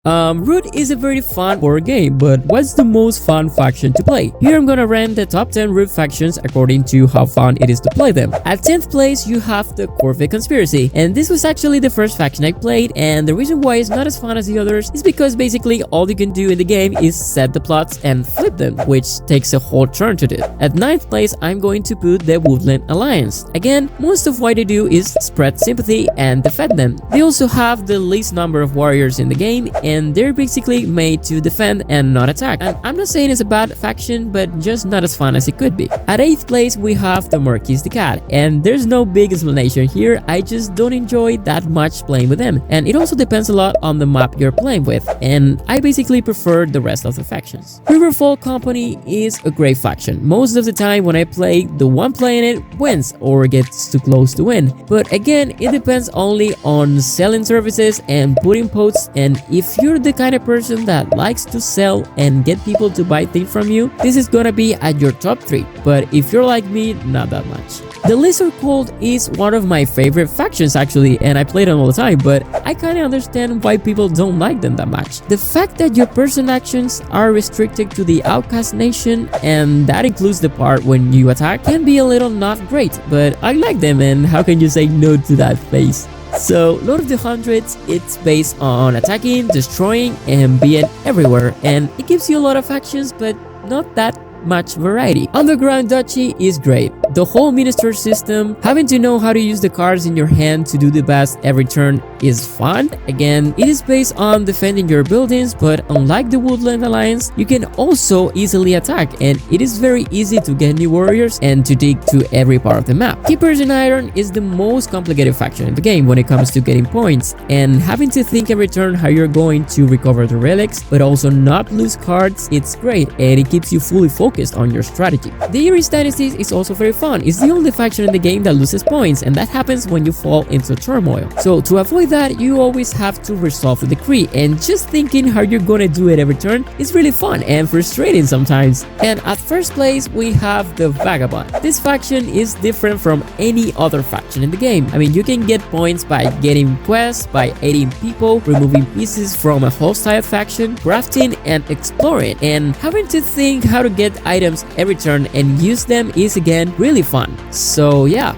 Root is a very fun horror game, but what's the most fun faction to play? Here I'm gonna rank the top 10 Root factions according to how fun it is to play them. At 10th place, you have the Corvette Conspiracy, and this was actually the first faction I played, and the reason why it's not as fun as the others is because basically all you can do in the game is set the plots and flip them, which takes a whole turn to do. At 9th place, I'm going to put the Woodland Alliance. Again, most of what they do is spread sympathy and defend them. They also have the least number of warriors in the game, and they're basically made to defend and not attack. And I'm not saying it's a bad faction, but just not as fun as it could be. At 8th place, we have the Marquis the Cat, and there's no big explanation here. I just don't enjoy that much playing with them, and it also depends a lot on the map you're playing with, and I basically prefer the rest of the factions. Riverfall Company is a great faction. Most of the time when I play, the one playing it wins or gets too close to win, but again, it depends only on selling services and putting posts, and if you're the kind of person that likes to sell and get people to buy things from you, this is gonna be at your top 3, but if you're like me, not that much. The Lizard Cult is one of my favorite factions actually, and I play them all the time, but I kinda understand why people don't like them that much. The fact that your person actions are restricted to the Outcast Nation, and that includes the part when you attack, can be a little not great, but I like them, and how can you say no to that face? So, Lord of the Hundreds, it's based on attacking, destroying, and being everywhere, and it gives you a lot of actions, but not that much variety. Underground Duchy is great. The whole minister system, having to know how to use the cards in your hand to do the best every turn is fun. Again, it is based on defending your buildings, but unlike the Woodland Alliance, you can also easily attack, and it is very easy to get new warriors and to dig to every part of the map. Keepers in Iron is the most complicated faction in the game when it comes to getting points, and having to think every turn how you're going to recover the relics, but also not lose cards, it's great, and it keeps you fully focused on your strategy. The Iris Dynasty is also very fun. It's the only faction in the game that loses points, and that happens when you fall into turmoil. So to avoid that, you always have to resolve the decree, and just thinking how you're gonna do it every turn is really fun and frustrating sometimes. And at first place, we have the Vagabon. This faction is different from any other faction in the game. I mean, you can get points by getting quests, by aiding people, removing pieces from a hostile faction, crafting and exploring, and having to think how to get items every turn and use them is again really fun. So yeah,